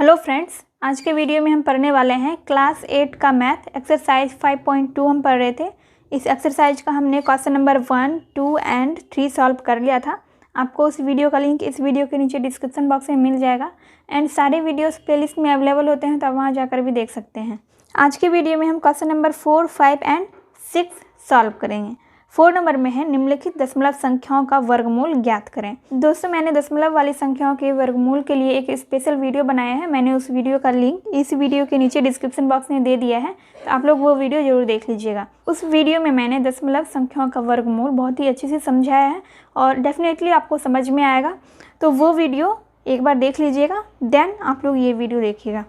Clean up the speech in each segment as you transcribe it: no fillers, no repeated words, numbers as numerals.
Hello friends, आज के video में हम पढ़ने वाले हैं क्लास 8 का मैथ एक्सरसाइज 5.2 हम पढ़ रहे थे। इस एक्सरसाइज का हमने क्वेश्चन नंबर 1, 2 एंड 3 सॉल्व कर लिया था। आपको उस वीडियो का लिंक इस वीडियो के नीचे डिस्क्रिप्शन बॉक्स में मिल जाएगा एंड सारे वीडियोस प्लेलिस्ट में अवेलेबल होते हैं, तो आप वहाँ जाकर भी देख सकते हैं। आज के वीडियो में हम क्वेश्चन नंबर 4, 5 एंड 6 सॉल्व करेंगे। 4 नंबर में है निम्नलिखित दशमलव संख्याओं का वर्गमूल ज्ञात करें। दोस्तों, मैंने दशमलव वाली संख्याओं के वर्गमूल के लिए एक स्पेशल वीडियो बनाया है। मैंने उस वीडियो का लिंक इस वीडियो के नीचे डिस्क्रिप्शन बॉक्स में दे दिया है, तो आप लोग वो वीडियो जरूर देख लीजिएगा। उस वीडियो में मैंने दशमलव संख्याओं का वर्गमूल बहुत ही अच्छे से समझाया है और डेफिनेटली आपको समझ में आएगा। तो वो वीडियो एक बार देख लीजिएगा, देन आप लोग ये वीडियो देखिएगा।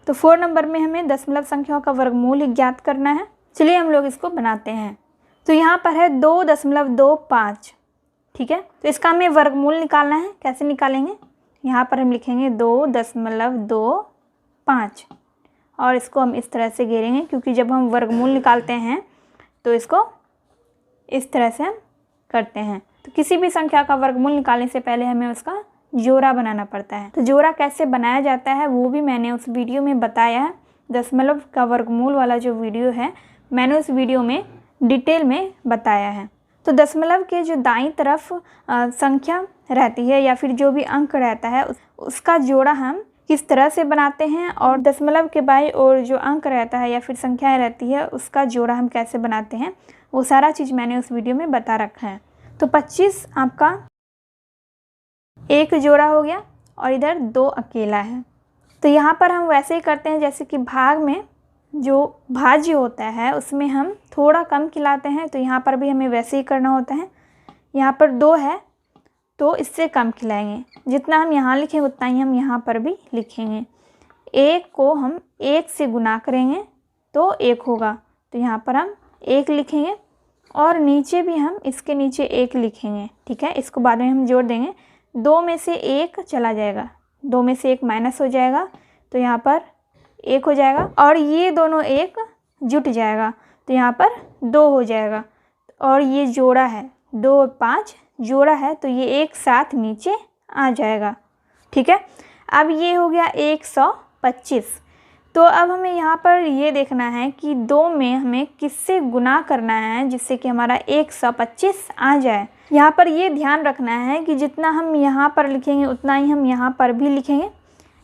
तो 4 नंबर में हमें दशमलव संख्याओं का वर्गमूल ज्ञात करना है। चलिए हम लोग इसको बनाते हैं। तो यहाँ पर है 2.25, ठीक है। तो इसका हमें वर्गमूल निकालना है। कैसे निकालेंगे? यहाँ पर हम लिखेंगे 2.25 और इसको हम इस तरह से घेरेंगे, क्योंकि जब हम वर्गमूल निकालते हैं तो इसको इस तरह से हम करते हैं। तो किसी भी संख्या का वर्गमूल निकालने से पहले हमें उसका जोड़ा बनाना पड़ता है। तो जोड़ा कैसे बनाया जाता है वो भी मैंने उस वीडियो में बताया है। दशमलव का वर्गमूल वाला जो वीडियो है, मैंने उस वीडियो में डिटेल में बताया है। तो दशमलव के जो दाईं तरफ संख्या रहती है या फिर जो भी अंक रहता है उसका जोड़ा हम किस तरह से बनाते हैं, और दशमलव के बाईं ओर जो अंक रहता है या फिर संख्याएं रहती है उसका जोड़ा हम कैसे बनाते हैं, वो सारा चीज़ मैंने उस वीडियो में बता रखा है। तो 25 आपका एक जोड़ा हो गया और इधर 2 अकेला है। तो यहाँ पर हम वैसे ही करते हैं जैसे कि भाग में जो भाज्य होता है उसमें हम थोड़ा कम खिलाते हैं, तो यहाँ पर भी हमें वैसे ही करना होता है। यहाँ पर 2 है तो इससे कम खिलाएंगे। जितना हम यहाँ लिखेंगे उतना ही हम यहाँ पर भी लिखेंगे। 1 को हम 1 से गुना करेंगे तो 1 होगा, तो यहाँ पर हम 1 लिखेंगे और नीचे भी हम इसके नीचे 1 लिखेंगे, ठीक है। इसको बाद में हम जोड़ देंगे। 2 में से 1 चला जाएगा, 2 में से 1 माइनस हो जाएगा, तो यहाँ पर 1 हो जाएगा और ये दोनों 1 जुट जाएगा, तो यहाँ पर 2 हो जाएगा। और ये जोड़ा है 2 और 5 जोड़ा है, तो ये एक साथ नीचे आ जाएगा, ठीक है। अब ये हो गया 125। तो अब हमें यहाँ पर ये देखना है कि 2 में हमें किससे गुना करना है जिससे कि हमारा 125 आ जाए। यहाँ पर ये ध्यान रखना है कि जितना हम यहाँ पर लिखेंगे उतना ही हम यहाँ पर भी लिखेंगे।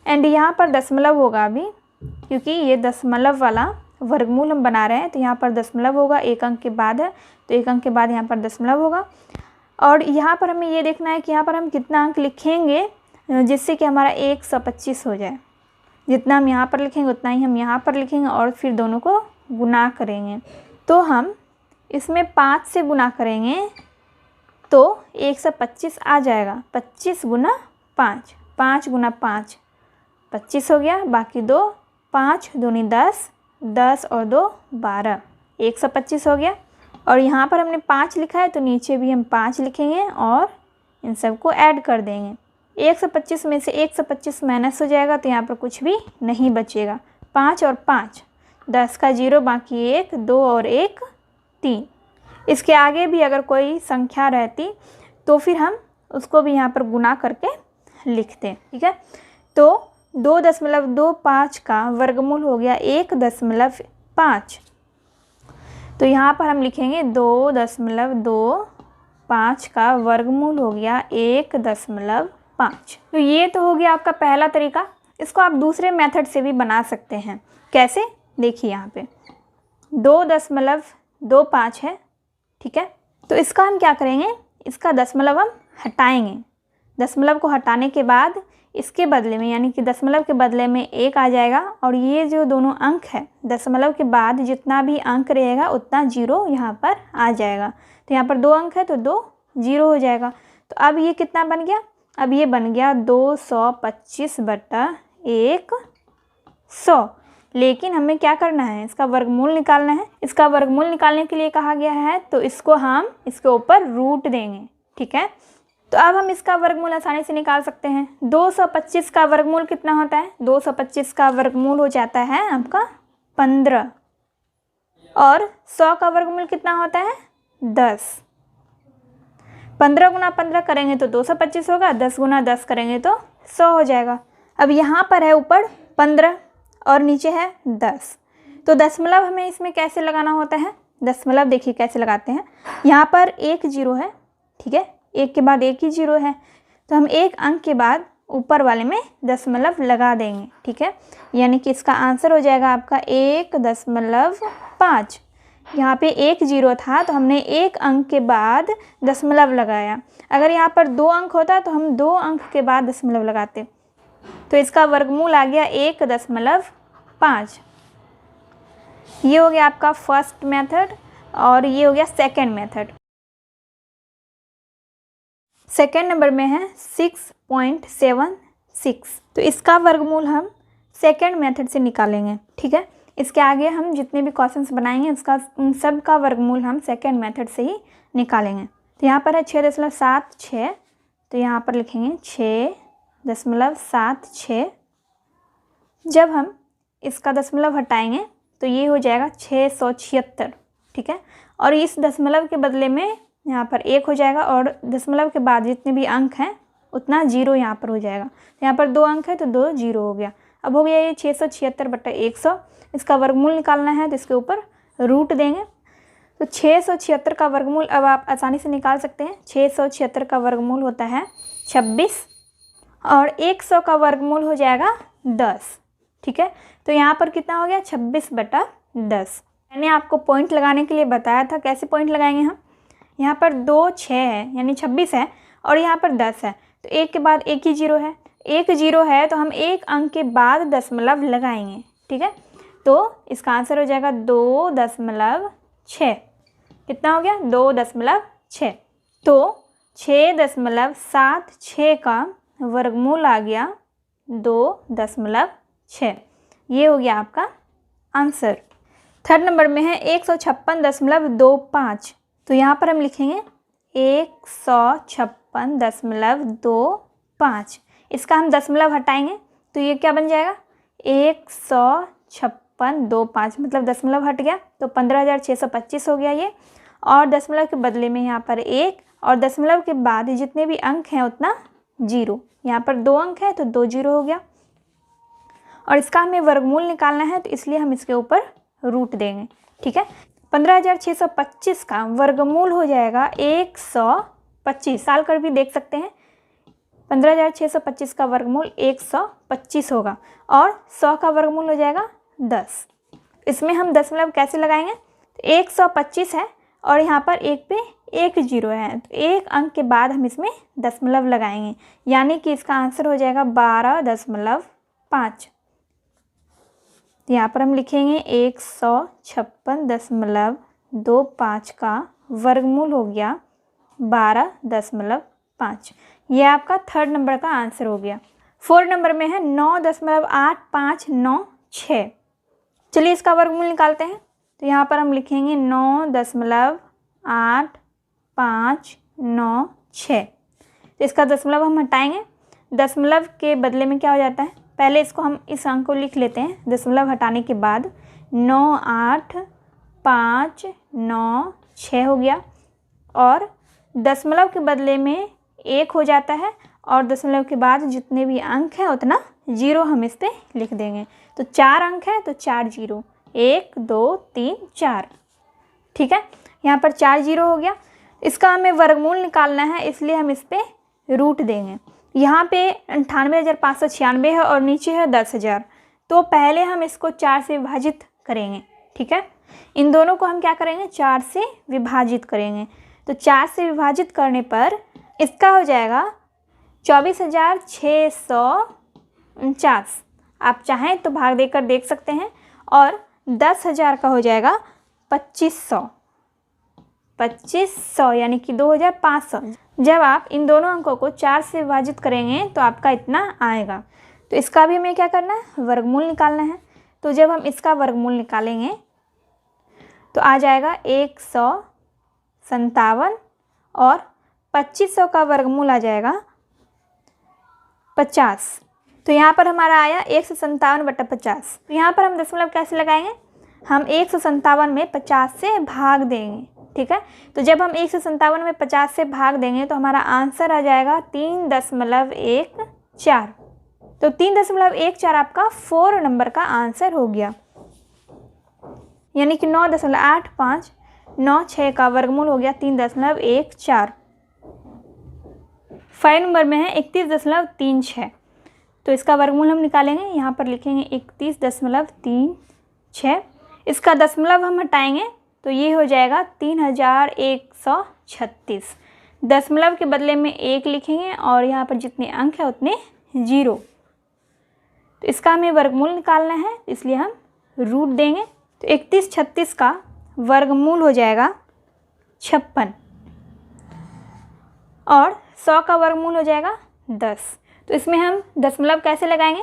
एंड यहाँ पर दशमलव होगा अभी, क्योंकि ये दशमलव वाला वर्गमूल हम बना रहे हैं, तो यहाँ पर दशमलव होगा। 1 अंक के बाद है तो 1 अंक के बाद यहाँ पर दशमलव होगा। और यहाँ पर हमें ये देखना है कि यहाँ पर हम कितना अंक लिखेंगे जिससे कि हमारा 125 हो जाए। जितना हम यहाँ पर लिखेंगे उतना ही हम यहाँ पर लिखेंगे और फिर दोनों को गुना करेंगे। तो हम इसमें 5 से गुना करेंगे तो 125 आ जाएगा। 25 गुना 5, 5 गुना 5 25 हो गया। बाकी 2, 5 दूनी 10, 10 और 2 12, 125 हो गया। और यहाँ पर हमने 5 लिखा है तो नीचे भी हम 5 लिखेंगे और इन सबको ऐड कर देंगे। 125 में से 125 माइनस हो जाएगा, तो यहाँ पर कुछ भी नहीं बचेगा। 5 और 5 10 का 0, बाकी 1, 2 और 1 3। इसके आगे भी अगर कोई संख्या रहती तो फिर हम उसको भी यहाँ पर गुना करके लिखते, ठीक है। तो 2.25 का वर्गमूल हो गया 1.5। तो यहाँ पर हम लिखेंगे 2.25 का वर्गमूल हो गया 1.5। तो ये तो हो गया आपका पहला तरीका। इसको आप दूसरे मेथड से भी बना सकते हैं। कैसे? देखिए, यहाँ पे 2.25 है, ठीक है। तो इसका हम क्या करेंगे, इसका दशमलव हम हटाएंगे। दशमलव को हटाने के बाद इसके बदले में, यानी कि दशमलव के बदले में 1 आ जाएगा और ये जो दोनों अंक है दशमलव के बाद जितना भी अंक रहेगा उतना 0 यहाँ पर आ जाएगा। तो यहाँ पर 2 अंक है तो 2 0 हो जाएगा। तो अब ये कितना बन गया? अब ये बन गया 225/100। लेकिन हमें क्या करना है, इसका वर्गमूल निकालना है। इसका वर्गमूल निकालने के लिए कहा गया है तो इसको हम इसके ऊपर रूट देंगे, ठीक है। तो अब हम इसका वर्गमूल आसानी से निकाल सकते हैं। 225 का वर्गमूल कितना होता है? 225 का वर्गमूल हो जाता है आपका 15। और 100 का वर्गमूल कितना होता है? 10। 15 गुना 15 करेंगे तो 225 होगा, 10 गुना 10 करेंगे तो 100 हो जाएगा। अब यहाँ पर है ऊपर 15 और नीचे है 10, तो दशमलव हमें इसमें कैसे लगाना होता है? दशमलव देखिए कैसे लगाते हैं। यहाँ पर एक जीरो है, ठीक है, एक के बाद एक ही जीरो है, तो हम एक अंक के बाद ऊपर वाले में दशमलव लगा देंगे, ठीक है। यानी कि इसका आंसर हो जाएगा आपका 1.5। यहाँ पे एक जीरो था तो हमने एक अंक के बाद दशमलव लगाया। अगर यहाँ पर 2 अंक होता तो हम 2 अंक के बाद दशमलव लगाते। तो इसका वर्गमूल आ गया 1.5। ये हो गया आपका फर्स्ट मेथड और ये हो गया सेकंड मेथड। सेकंड नंबर में है 6.76। तो इसका वर्गमूल हम सेकंड मेथड से निकालेंगे, ठीक है। इसके आगे हम जितने भी क्वेश्चंस बनाएंगे उसका उन सब का वर्गमूल हम सेकंड मेथड से ही निकालेंगे। तो यहाँ पर है 6.76, तो यहाँ पर लिखेंगे 6.76। जब हम इसका दशमलव हटाएंगे तो ये हो जाएगा 676, ठीक है। और इस दशमलव के बदले में यहाँ पर 1 हो जाएगा और दशमलव के बाद जितने भी अंक हैं उतना जीरो यहाँ पर हो जाएगा। तो यहाँ पर 2 अंक है तो 2 जीरो हो गया। अब हो गया ये 676/100। इसका वर्गमूल निकालना है तो इसके ऊपर रूट देंगे। तो 676 का वर्गमूल अब आप आसानी से निकाल सकते हैं। 676 का वर्गमूल होता है 26 और 100 का वर्गमूल हो जाएगा 10, ठीक है। तो यहाँ पर कितना हो गया 26/10। मैंने आपको पॉइंट लगाने के लिए बताया था, कैसे पॉइंट लगाएंगे हम। यहाँ पर 2 6 है यानी 26 है और यहाँ पर 10 है, तो एक के बाद एक ही जीरो है। एक जीरो है तो हम एक अंक के बाद दशमलव लगाएंगे, ठीक है। तो इसका आंसर हो जाएगा 2.6। कितना हो गया 2.6। तो 6.76 का वर्गमूल आ गया 2.6। ये हो गया आपका आंसर। थर्ड नंबर में है 156.25। तो यहाँ पर हम लिखेंगे 156.25। इसका हम दशमलव हटाएंगे तो ये क्या बन जाएगा 156.25, मतलब दशमलव हट गया तो 15,625 हो गया ये। और दशमलव के बदले में यहाँ पर 1 और दशमलव के बाद जितने भी अंक हैं उतना जीरो। यहाँ पर 2 अंक है तो 2 जीरो हो गया। और इसका हमें वर्गमूल निकालना है तो इसलिए हम इसके ऊपर रूट देंगे, ठीक है। 15,625 का वर्गमूल हो जाएगा 125। साल कर भी देख सकते हैं। 15,625 का वर्गमूल 125 होगा और 100 का वर्गमूल हो जाएगा 10। इसमें हम दशमलव कैसे लगाएंगे? 125 है और यहाँ पर एक पे एक जीरो है, तो एक अंक के बाद हम इसमें दशमलव लगाएंगे, यानी कि इसका आंसर हो जाएगा 12.5। यहाँ पर हम लिखेंगे 156.25 का वर्गमूल हो गया 12.5। यह आपका थर्ड नंबर का आंसर हो गया। फोर्थ नंबर में है 9.8596। चलिए इसका वर्गमूल निकालते हैं। तो यहाँ पर हम लिखेंगे 9.8596। तो इसका दशमलव हम हटाएंगे। दशमलव के बदले में क्या हो जाता है, पहले इसको हम इस अंक को लिख लेते हैं। दशमलव हटाने के बाद 98596 हो गया और दशमलव के बदले में 1 हो जाता है और दशमलव के बाद जितने भी अंक हैं उतना जीरो हम इस पर लिख देंगे। तो 4 अंक है तो 4 जीरो, 1 2 3 4, ठीक है। यहाँ पर 4 जीरो हो गया। इसका हमें वर्गमूल निकालना है इसलिए हम इस पर रूट देंगे। यहाँ पे 98,596 है और नीचे है 10,000, तो पहले हम इसको 4 से विभाजित करेंगे, ठीक है। इन दोनों को हम क्या करेंगे 4 से विभाजित करेंगे। तो 4 से विभाजित करने पर इसका हो जाएगा 24,649। आप चाहें तो भाग देकर देख सकते हैं। और 10,000 का हो जाएगा 2500 यानी कि 2,500। जब आप इन दोनों अंकों को 4 से विभाजित करेंगे तो आपका इतना आएगा। तो इसका भी हमें क्या करना है, वर्गमूल निकालना है। तो जब हम इसका वर्गमूल निकालेंगे तो आ जाएगा 157 और 2500 का वर्गमूल आ जाएगा 50। तो यहाँ पर हमारा आया 157/50। तो यहाँ पर हम दशमलव कैसे लगाएंगे, हम 157 में 50 से भाग देंगे, ठीक है। तो जब हम 157 में 50 से भाग देंगे तो हमारा आंसर आ जाएगा 3.14। तो 3.14 आपका 4 नंबर का आंसर हो गया, यानी कि 9.8596 का वर्गमूल हो गया 3.14। 5 नंबर में है 31.36, तो इसका वर्गमूल हम निकालेंगे। यहाँ पर लिखेंगे 31.36, इसका दशमलव हम हटाएंगे तो ये हो जाएगा 3136। दशमलव के बदले में 1 लिखेंगे और यहाँ पर जितने अंक है उतने 0। तो इसका हमें वर्गमूल निकालना है, इसलिए हम रूट देंगे। तो 3136 का वर्गमूल हो जाएगा 56 और 100 का वर्गमूल हो जाएगा 10। तो इसमें हम दशमलव कैसे लगाएंगे,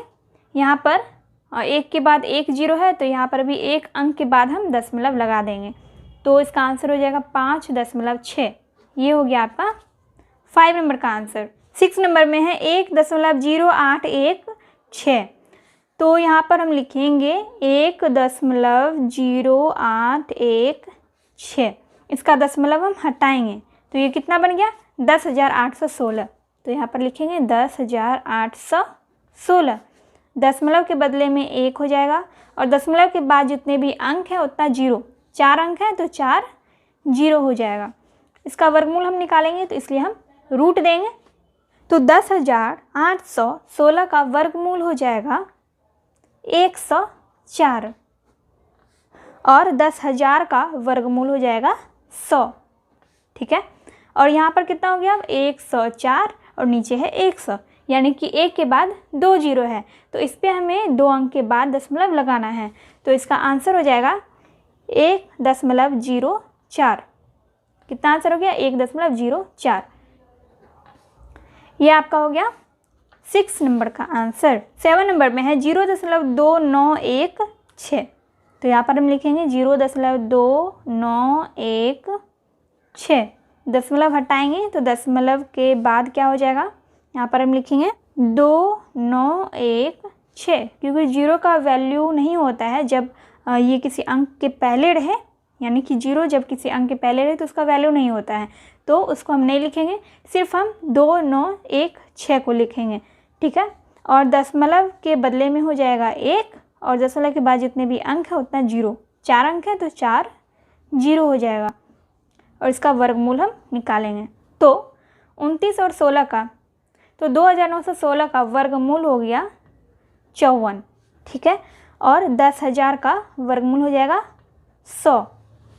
यहाँ पर 1 के बाद 1 0 है, तो यहाँ पर भी 1 अंक के बाद हम दशमलव लगा देंगे, तो इसका आंसर हो जाएगा 5.6। ये हो गया आपका 5 नंबर का आंसर। 6 नंबर में है 1.0816, तो यहाँ पर हम लिखेंगे 1.0816, इसका दशमलव हम हटाएंगे तो ये कितना बन गया 10,816। तो यहाँ पर लिखेंगे 10,816, दशमलव के बदले में 1 हो जाएगा और दशमलव के बाद जितने भी अंक हैं उतना 0, 4 अंक हैं तो 4 0 हो जाएगा। इसका वर्गमूल हम निकालेंगे तो इसलिए हम रूट देंगे। तो 10,816 का वर्गमूल हो जाएगा 104 और 10,000 का वर्गमूल हो जाएगा 100। ठीक है, और यहाँ पर कितना हो गया अब 104 और नीचे है 100, यानी कि 1 के बाद 2 0 है, तो इस पर हमें 2 अंक के बाद दशमलव लगाना है। तो इसका आंसर हो जाएगा 1.04। कितना आंसर हो गया 1.04। ये आपका हो गया 6 नंबर का आंसर। 7 नंबर में है 0.2916, तो यहाँ पर हम लिखेंगे 0.2916, दशमलव हटाएंगे तो दशमलव के बाद क्या हो जाएगा, यहाँ पर हम लिखेंगे 2916, क्योंकि 0 का वैल्यू नहीं होता है जब ये किसी अंक के पहले रहे, यानी कि 0 जब किसी अंक के पहले रहे तो उसका वैल्यू नहीं होता है, तो उसको हम नहीं लिखेंगे, सिर्फ हम 2916 को लिखेंगे। ठीक है, और दशमलव के बदले में हो जाएगा 1 और दशमलव के बाद जितने भी अंक है उतना 0, 4 अंक है तो 4 0 हो जाएगा और इसका वर्गमूल हम निकालेंगे। तो 29 और 16 का, तो 2,916 का वर्गमूल हो गया 54। ठीक है, और 10,000 का वर्गमूल हो जाएगा 100।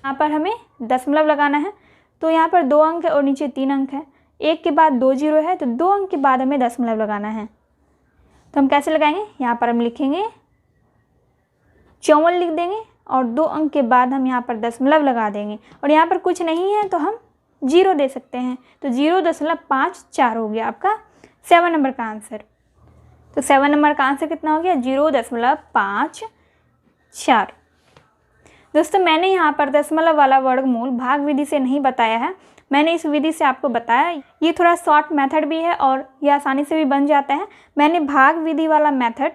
यहाँ पर हमें दशमलव लगाना है, तो यहाँ पर 2 अंक है और नीचे 3 अंक है, 1 के बाद 2 0 है, तो 2 अंक के बाद हमें दशमलव लगाना है। तो हम कैसे लगाएंगे, यहाँ पर हम लिखेंगे 54 लिख देंगे और 2 अंक के बाद हम यहाँ पर दशमलव लगा देंगे, और यहाँ पर कुछ नहीं है तो हम 0 दे सकते हैं, तो 0.54 हो गया आपका 7 नंबर का आंसर। तो 7 नंबर का आंसर कितना हो गया 0.54। दोस्तों मैंने यहाँ पर दशमलव वाला वर्गमूल भाग विधि से नहीं बताया है, मैंने इस विधि से आपको बताया। ये थोड़ा शॉर्ट मेथड भी है और ये आसानी से भी बन जाता है। मैंने भाग विधि वाला मेथड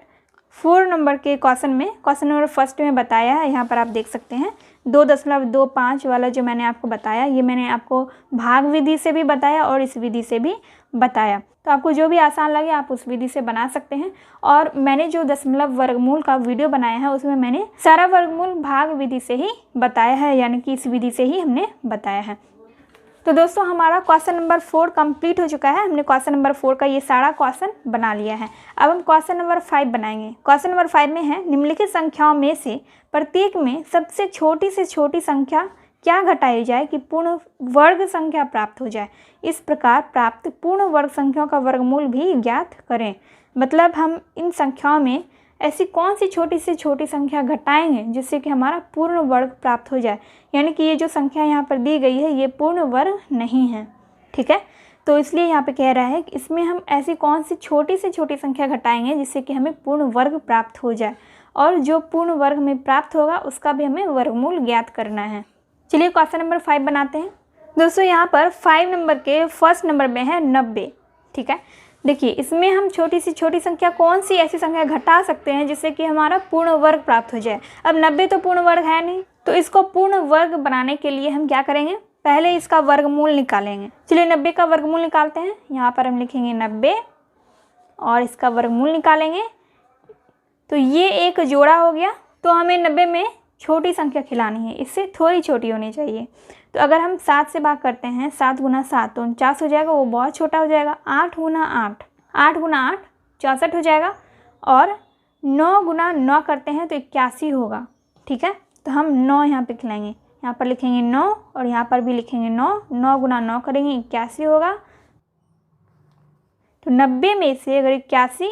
4 नंबर के क्वेश्चन नंबर फर्स्ट में बताया है, यहाँ पर आप देख सकते हैं 2.25 वाला जो मैंने आपको बताया, ये मैंने आपको भाग विधि से भी बताया और इस विधि से भी बताया। तो आपको जो भी आसान लगे आप उस विधि से बना सकते हैं। और मैंने जो दशमलव वर्गमूल का वीडियो बनाया है उसमें मैंने सारा वर्गमूल भाग विधि से ही बताया है, यानी कि इस विधि से ही हमने बताया है। तो दोस्तों हमारा क्वेश्चन नंबर 4 कंप्लीट हो चुका है। हमने क्वेश्चन नंबर 4 का ये सारा क्वेश्चन बना लिया है। अब हम क्वेश्चन नंबर 5 बनाएंगे। क्वेश्चन नंबर 5 में है निम्नलिखित संख्याओं में से प्रत्येक में सबसे छोटी से छोटी संख्या क्या घटाई जाए कि पूर्ण वर्ग संख्या प्राप्त हो जाए। इस प्रकार प्राप्त पूर्ण वर्ग संख्याओं का वर्गमूल भी ज्ञात करें। मतलब हम इन संख्याओं में ऐसी कौन सी छोटी से छोटी संख्या घटाएंगे जिससे कि हमारा पूर्ण वर्ग प्राप्त हो जाए, यानी कि ये जो संख्या यहाँ पर दी गई है ये पूर्ण वर्ग नहीं है। ठीक है, तो इसलिए यहाँ पे कह रहा है कि इसमें हम ऐसी कौन सी छोटी से छोटी संख्या घटाएंगे जिससे कि हमें पूर्ण वर्ग प्राप्त हो जाए, और जो पूर्ण वर्ग हमें प्राप्त होगा उसका भी हमें वर्गमूल ज्ञात करना है। चलिए क्वेश्चन नंबर 5 बनाते हैं। दोस्तों यहाँ पर 5 नंबर के फर्स्ट नंबर में है 90। ठीक है, देखिए इसमें हम छोटी से छोटी संख्या कौन सी ऐसी संख्या घटा सकते हैं जिससे कि हमारा पूर्ण वर्ग प्राप्त हो जाए। अब 90 तो पूर्ण वर्ग है नहीं, तो इसको पूर्ण वर्ग बनाने के लिए हम क्या करेंगे, पहले इसका वर्गमूल निकालेंगे। चलिए 90 का वर्गमूल निकालते हैं। यहाँ पर हम लिखेंगे 90 और इसका वर्गमूल निकालेंगे तो ये एक जोड़ा हो गया। तो हमें 90 में छोटी संख्या खिलानी है, इससे थोड़ी छोटी होनी चाहिए। तो अगर हम 7 से भाग करते हैं, 7 गुना 7 तो 49 हो जाएगा, वो बहुत छोटा हो जाएगा। 8 गुना 8, 8 गुना 8 64 हो जाएगा। और 9 गुना 9 करते हैं तो 81 होगा। ठीक है, तो हम 9 यहाँ पे खिलाएंगे, यहाँ पर लिखेंगे 9 और यहाँ पर भी लिखेंगे 9। 9 गुना 9 करेंगे 81 होगा। तो 90 में से अगर 81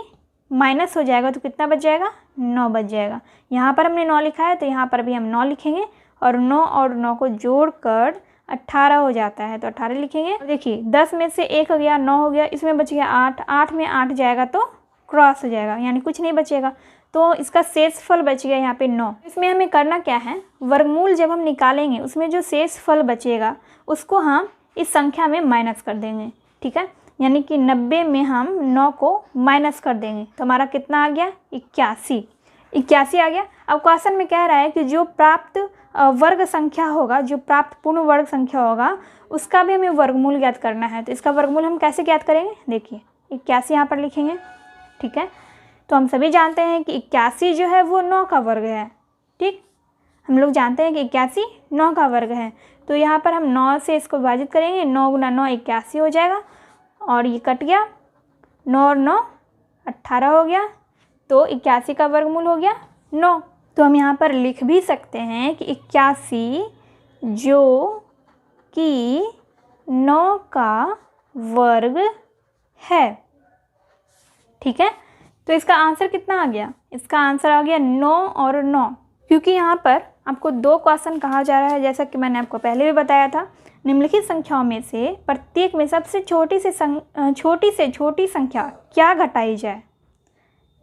माइनस हो जाएगा तो कितना बच जाएगा? 9 बच जाएगा। यहाँ पर हमने 9 लिखा है तो यहाँ पर भी हम 9 लिखेंगे और 9 और 9 को जोड़कर 18 हो जाता है तो 18 लिखेंगे। देखिए 10 में से 1 हो गया, 9 हो गया, इसमें बच गया 8। 8 में 8 जाएगा तो क्रॉस हो जाएगा, यानी कुछ नहीं बचेगा। तो इसका शेषफल बच गया यहाँ पे 9। इसमें हमें करना क्या है, वर्गमूल जब हम निकालेंगे उसमें जो शेषफल बचेगा उसको हम इस संख्या में माइनस कर देंगे। ठीक है, यानी कि 90 में हम 9 को माइनस कर देंगे तो हमारा कितना आ गया? 81। 81 आ गया। अब क्वेश्चन में कह रहा है कि जो प्राप्त वर्ग संख्या होगा, जो प्राप्त पूर्ण वर्ग संख्या होगा, उसका भी हमें वर्गमूल ज्ञात करना है। तो इसका वर्गमूल हम कैसे ज्ञात करेंगे? देखिए 81 यहाँ पर लिखेंगे। ठीक है, तो हम सभी जानते हैं कि 81 जो है वो 9 का वर्ग है। ठीक, हम लोग जानते हैं कि 81 9 का वर्ग है। तो यहाँ पर हम 9 से इसको विभाजित करेंगे, 9 गुना 9 81 हो जाएगा और ये कट गया, 9 और 9 18 हो गया। तो 81 का वर्गमूल हो गया 9। तो हम यहाँ पर लिख भी सकते हैं कि 81 जो कि 9 का वर्ग है। ठीक है, तो इसका आंसर कितना आ गया? इसका आंसर आ गया 9 और 9। क्योंकि यहाँ पर आपको 2 क्वेश्चन कहा जा रहा है, जैसा कि मैंने आपको पहले भी बताया था। निम्नलिखित संख्याओं में से प्रत्येक में सबसे छोटी से छोटी संख्या क्या घटाई जाए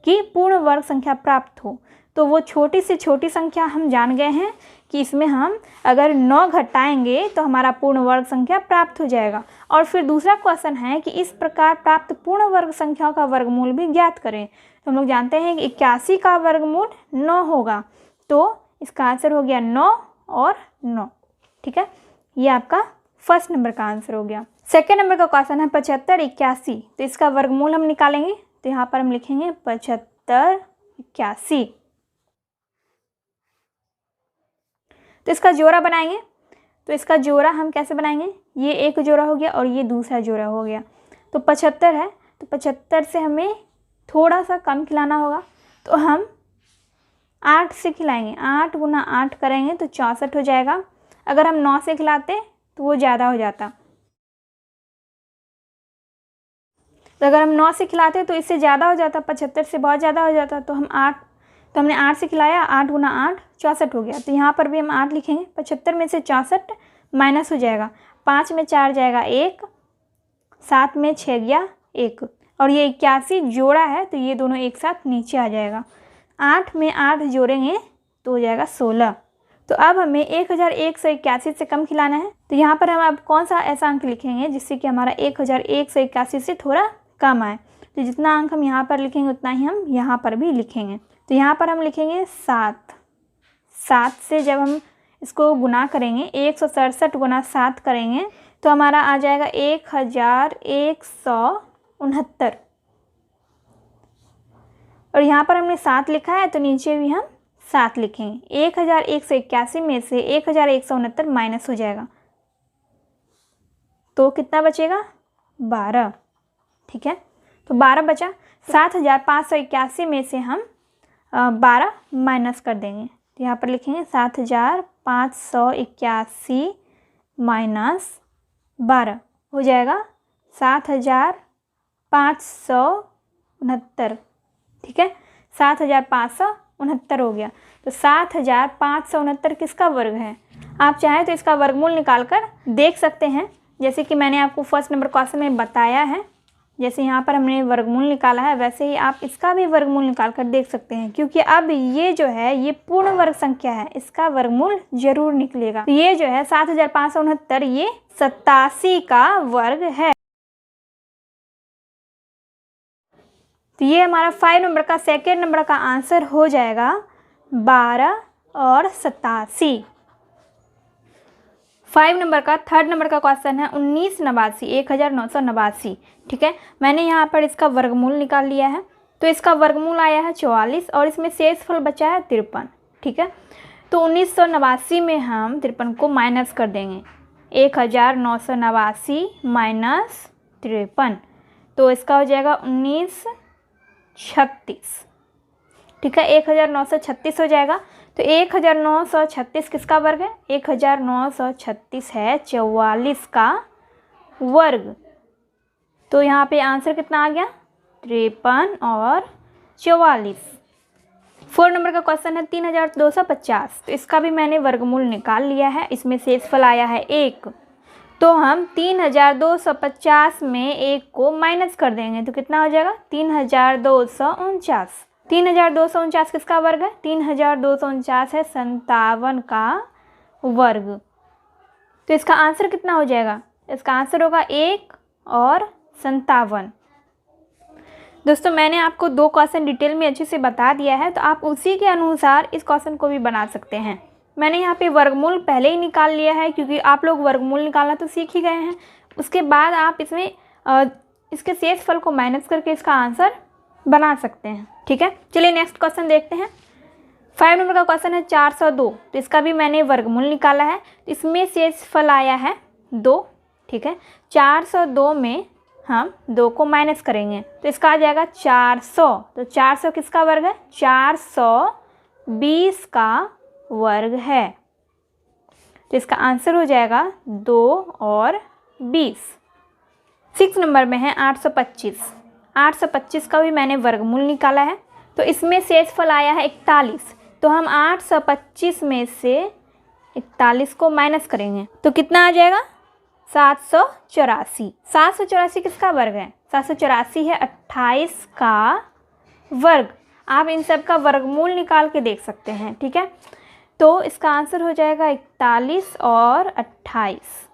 कि पूर्ण वर्ग संख्या प्राप्त हो। तो वो छोटी से छोटी संख्या हम जान गए हैं कि इसमें हम अगर 9 घटाएंगे तो हमारा पूर्ण वर्ग संख्या प्राप्त हो जाएगा। और फिर दूसरा क्वेश्चन है कि इस प्रकार प्राप्त पूर्ण वर्ग संख्याओं का वर्गमूल भी ज्ञात करें। तो हम लोग जानते हैं कि 81 का वर्गमूल 9 होगा, तो इसका आंसर हो गया 9 और 9। ठीक है, ये आपका फर्स्ट नंबर का आंसर हो गया। सेकेंड नंबर का क्वेश्चन है 75 81। तो इसका वर्गमूल हम निकालेंगे। तो यहाँ पर हम लिखेंगे 75 81। तो इसका जोड़ा बनाएंगे। तो इसका जोड़ा हम कैसे बनाएंगे? ये एक जोड़ा हो गया और ये दूसरा जोड़ा हो गया। तो 75 है, तो 75 से हमें थोड़ा सा कम खिलाना होगा, तो हम 8 से खिलाएंगे। 8 गुना 8 करेंगे तो 64 हो जाएगा। अगर हम 9 से खिलाते तो वो ज़्यादा हो जाता। तो अगर हम 9 से खिलाते तो इससे ज़्यादा हो जाता, 75 से बहुत ज़्यादा हो जाता। तो हमने 8 से खिलाया, 8 गुना 8 64 हो गया। तो यहाँ पर भी हम 8 लिखेंगे। 75 में से 64 माइनस हो जाएगा। 5 में 4 जाएगा 1, 7 में 6 गया 1, और ये 81 जोड़ा है तो ये दोनों एक साथ नीचे आ जाएगा। 8 में 8 जोड़ेंगे तो हो जाएगा 16। तो अब हमें 1181 से कम खिलाना है। तो यहाँ पर हम अब कौन सा ऐसा अंक लिखेंगे जिससे कि हमारा 1181 से थोड़ा कम आए। तो जितना अंक हम यहाँ पर लिखेंगे उतना ही हम यहाँ पर भी लिखेंगे। तो यहाँ पर हम लिखेंगे 7। 7 से जब हम इसको गुना करेंगे, 167 गुना 7 करेंगे तो हमारा आ जाएगा 1169। और यहाँ पर हमने 7 लिखा है तो नीचे भी हम 7 लिखेंगे। 1181 में से 1169 माइनस हो जाएगा तो कितना बचेगा? 12। ठीक है, तो 12 बचा। 7581 में से हम 12 माइनस कर देंगे। तो यहाँ पर लिखेंगे 7581 माइनस 12 हो जाएगा 7569। ठीक है, 7569 हो गया। तो 7569 किसका वर्ग है? आप चाहें तो इसका वर्गमूल निकालकर देख सकते हैं, जैसे कि मैंने आपको फर्स्ट नंबर क्वेश्चन में बताया है। जैसे यहाँ पर हमने वर्गमूल निकाला है वैसे ही आप इसका भी वर्गमूल निकाल कर देख सकते हैं, क्योंकि अब ये जो है ये पूर्ण वर्ग संख्या है, इसका वर्गमूल जरूर निकलेगा। तो ये जो है 7569 ये 87 का वर्ग है। तो ये हमारा 5 नंबर का सेकेंड नंबर का आंसर हो जाएगा 12 और 87। 5 नंबर का थर्ड नंबर का क्वेश्चन है 1989, 1989। ठीक है, मैंने यहाँ पर इसका वर्गमूल निकाल लिया है। तो इसका वर्गमूल आया है 44 और इसमें शेषफल बचा है 53। ठीक है, तो 1989 में हम 53 को माइनस कर देंगे। 1989 माइनस 53, तो इसका हो जाएगा 1936। ठीक है, 1936 हो जाएगा। तो 1936 किसका वर्ग है? 1936 है 44 का वर्ग। तो यहाँ पे आंसर कितना आ गया? 53 और 44। 4 नंबर का क्वेश्चन है 3250। तो इसका भी मैंने वर्गमूल निकाल लिया है। इसमें शेषफल आया है 1। तो हम 3250 में 1 को माइनस कर देंगे तो कितना हो जाएगा? 3249। 3249 किसका वर्ग है? 3249 है 57 का वर्ग। तो इसका आंसर कितना हो जाएगा? इसका आंसर होगा 1 और 57। दोस्तों, मैंने आपको 2 क्वेश्चन डिटेल में अच्छे से बता दिया है, तो आप उसी के अनुसार इस क्वेश्चन को भी बना सकते हैं। मैंने यहाँ पे वर्गमूल पहले ही निकाल लिया है, क्योंकि आप लोग वर्गमूल निकालना तो सीख ही गए हैं। उसके बाद आप इसमें इसके शेषफल को माइनस करके इसका आंसर बना सकते हैं। ठीक है, चलिए नेक्स्ट क्वेश्चन देखते हैं। 5 नंबर का क्वेश्चन है 402। तो इसका भी मैंने वर्गमूल निकाला है। इसमें शेषफल आया है 2। ठीक है, 402 में हम 2 को माइनस करेंगे तो इसका आ जाएगा 400। तो 400 किसका वर्ग है? 420 का वर्ग है। तो इसका आंसर हो जाएगा 2 और 20। 6 नंबर में है 825। 825 का भी मैंने वर्गमूल निकाला है। तो इसमें शेषफल आया है 41। तो हम 825 में से 41 को माइनस करेंगे तो कितना आ जाएगा? 784। 784 किसका वर्ग है? 784 है 28 का वर्ग। आप इन सब का वर्गमूल निकाल के देख सकते हैं। ठीक है, तो इसका आंसर हो जाएगा 41 और 28।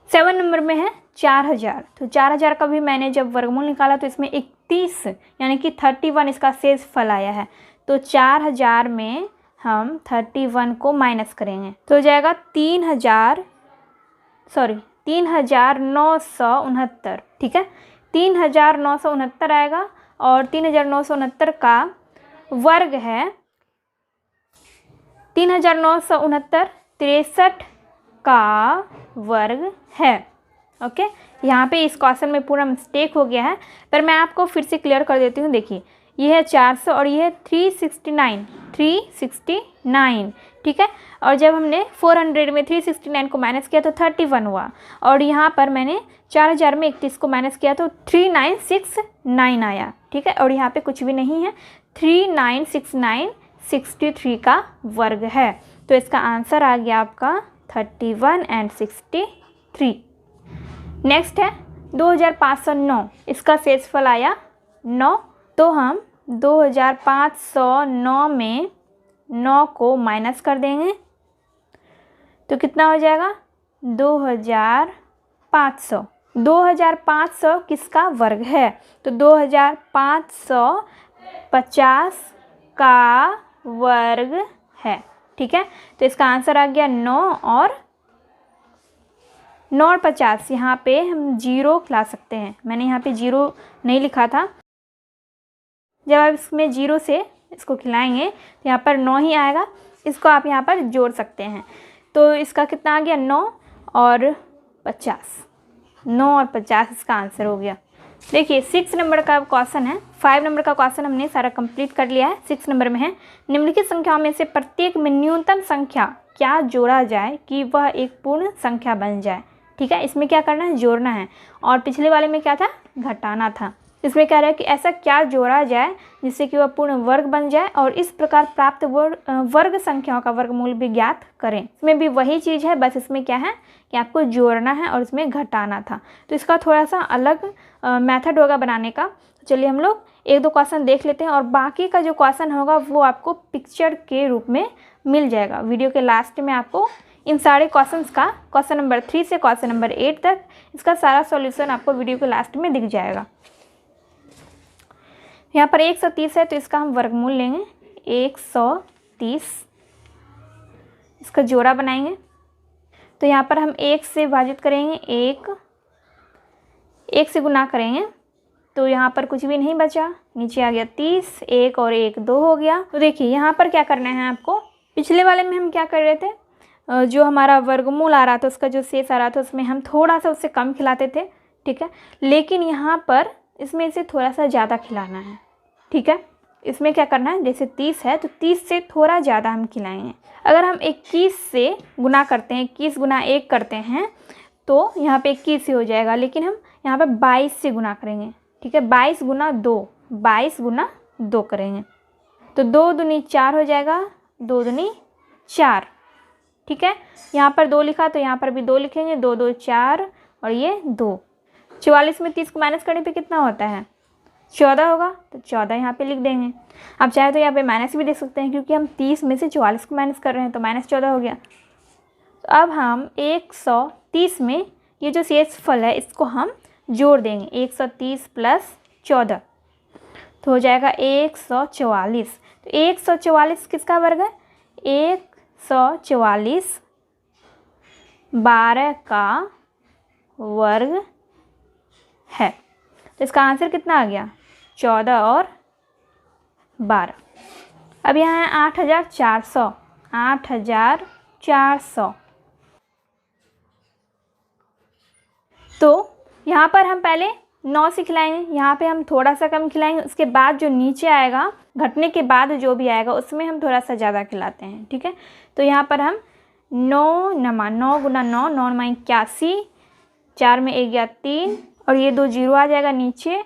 7 नंबर में है 4000। तो 4000 का भी मैंने जब वर्गमूल निकाला तो इसमें 31 यानी कि 31 इसका शेषफल आया है। तो 4000 में हम 31 को माइनस करेंगे तो हो जाएगा 3969। ठीक है, 3969 आएगा और 3969 का वर्ग है 3969 63 का वर्ग है। ओके, यहाँ पे इस क्वेश्चन में पूरा मिस्टेक हो गया है, पर मैं आपको फिर से क्लियर कर देती हूँ। देखिए, ये है 400 और ये है 369। ठीक है, और जब हमने 400 में 369 को माइनस किया तो 31 हुआ, और यहाँ पर मैंने 4000 में 31 को माइनस किया तो 3969 आया। ठीक है, और यहाँ पे कुछ भी नहीं है। 3969 63 का वर्ग है। तो इसका आंसर आ गया आपका 31 एंड 63। नेक्स्ट है 2509। इसका शेषफल आया 9। तो हम 2509 में 9 को माइनस कर देंगे तो कितना हो जाएगा? 2500। 2500 किसका वर्ग है? तो 2550 का वर्ग है। ठीक है, तो इसका आंसर आ गया 9 और 50। यहाँ पे हम 0 ला सकते हैं। मैंने यहाँ पे 0 नहीं लिखा था। जब आप इसमें 0 से इसको खिलाएंगे तो यहाँ पर 9 ही आएगा। इसको आप यहाँ पर जोड़ सकते हैं। तो इसका कितना आ गया? 9 और 50। 9 और 50 इसका आंसर हो गया। देखिए, 6 नंबर का क्वेश्चन है। 5 नंबर का क्वेश्चन हमने सारा कंप्लीट कर लिया है। 6 नंबर में है निम्नलिखित संख्याओं में से प्रत्येक में न्यूनतम संख्या क्या जोड़ा जाए कि वह एक पूर्ण संख्या बन जाए। ठीक है, इसमें क्या करना है? जोड़ना है। और पिछले वाले में क्या था? घटाना था। इसमें कह रहा है कि ऐसा क्या जोड़ा जाए जिससे कि वह पूर्ण वर्ग बन जाए और इस प्रकार प्राप्त वर्ग संख्याओं का वर्गमूल भी ज्ञात करें। इसमें भी वही चीज़ है, बस इसमें क्या है कि आपको जोड़ना है और इसमें घटाना था। तो इसका थोड़ा सा अलग मेथड होगा बनाने का। चलिए हम लोग 1-2 क्वेश्चन देख लेते हैं और बाकी का जो क्वेश्चन होगा वो आपको पिक्चर के रूप में मिल जाएगा। वीडियो के लास्ट में आपको इन सारे क्वेश्चंस का क्वेश्चन नंबर 3 से क्वेश्चन नंबर 8 तक इसका सारा सॉल्यूशन आपको वीडियो के लास्ट में दिख जाएगा। यहाँ पर 130 है तो इसका हम वर्गमूल लेंगे 130। इसका जोड़ा बनाएंगे तो यहाँ पर हम 1 से विभाजित करेंगे, 1 से गुना करेंगे तो यहाँ पर कुछ भी नहीं बचा, नीचे आ गया 30, 1 और 1 2 हो गया। तो देखिए यहाँ पर क्या करना है आपको, पिछले वाले में हम क्या कर रहे थे, जो हमारा वर्गमूल आ रहा था उसका जो शेष आ रहा था उसमें हम थोड़ा सा उससे कम खिलाते थे, ठीक है। लेकिन यहाँ पर इसमें से थोड़ा सा ज़्यादा खिलाना है, ठीक है। इसमें क्या करना है, जैसे 30 है तो 30 से थोड़ा ज़्यादा हम खिलाएंगे। अगर हम 21 से गुना करते हैं, 21 गुना 1 करते हैं तो यहाँ पे 21 ही हो जाएगा, लेकिन हम यहाँ पे 22 से गुना करेंगे, ठीक है। 22 गुना 2, 22 गुना 2 करेंगे तो 2 दूनी 4 हो जाएगा, 2 दूनी 4, ठीक है। यहाँ पर 2 लिखा तो यहाँ पर भी 2 लिखेंगे, 2 2 4 और ये 2। 44 में 30 को माइनस करने पे कितना होता है, 14 होगा, तो 14 यहाँ पे लिख देंगे। आप चाहे तो यहाँ पे माइनस भी दे सकते हैं, क्योंकि हम 30 में से 44 को माइनस कर रहे हैं तो -14 हो गया। तो अब हम 130 में ये जो शेषफल है इसको हम जोड़ देंगे, 130 प्लस 14 तो हो जाएगा 144। तो 144 किसका वर्ग है, 144 12 का वर्ग है। तो इसका आंसर कितना आ गया, 14 और 12। अब यहाँ है 8400, 8400। तो यहाँ पर हम पहले 9 से खिलाएंगे, यहाँ पे हम थोड़ा सा कम खिलाएंगे, उसके बाद जो नीचे आएगा घटने के बाद जो भी आएगा उसमें हम थोड़ा सा ज़्यादा खिलाते हैं, ठीक है। तो यहाँ पर हम 9 गुना 9, 9 9 81, 4 में 1 गया 3 और ये 2 जीरो आ जाएगा नीचे,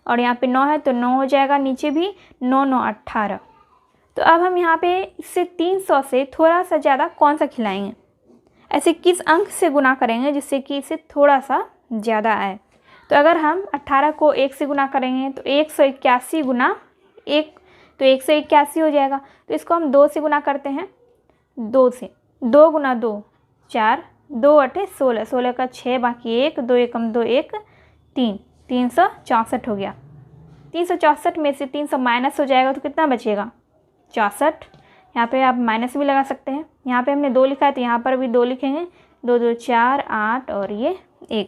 और यहाँ पे 9 है तो 9 हो जाएगा नीचे भी, 9 9 18। तो अब हम यहाँ पे इससे 300 से थोड़ा सा ज़्यादा कौन सा खिलाएंगे, ऐसे किस अंक से गुना करेंगे जिससे कि इसे थोड़ा सा ज़्यादा आए। तो अगर हम 18 को 1 से गुना करेंगे तो 181 गुना 1 तो 181 हो जाएगा। तो इसको हम 2 से गुना करते हैं, 2 से, 2 गुना 2 4, 2 8 16, 16 का 6 बाकी 1, 2 एकम 2 1 3, 364 हो गया। 364 में से 300 माइनस हो जाएगा तो कितना बचेगा, 64। यहाँ पे आप माइनस भी लगा सकते हैं, यहाँ पे हमने 2 लिखा है तो यहाँ पर भी 2 लिखेंगे, 2 2 4 8 और ये 1,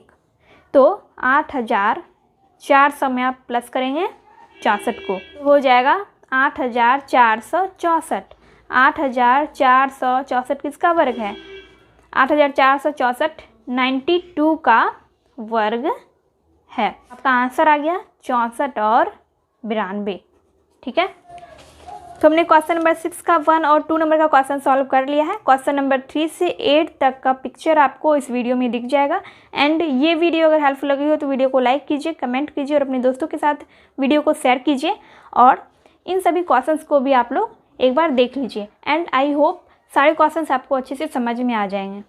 तो 8400 में आप प्लस करेंगे 64 को, हो जाएगा 8464। 8464 किसका वर्ग है, 8464 92 का वर्ग है। आपका आंसर आ गया 64 और 92, ठीक है। तो हमने क्वेश्चन नंबर 6 का 1 और 2 नंबर का क्वेश्चन सॉल्व कर लिया है। क्वेश्चन नंबर 3 से 8 तक का पिक्चर आपको इस वीडियो में दिख जाएगा। एंड ये वीडियो अगर हेल्पफुल लगी हो तो वीडियो को लाइक कीजिए, कमेंट कीजिए और अपने दोस्तों के साथ वीडियो को शेयर कीजिए, और इन सभी क्वेश्चंस को भी आप लोग एक बार देख लीजिए। एंड आई होप सारे क्वेश्चंस आपको अच्छे से समझ में आ जाएंगे।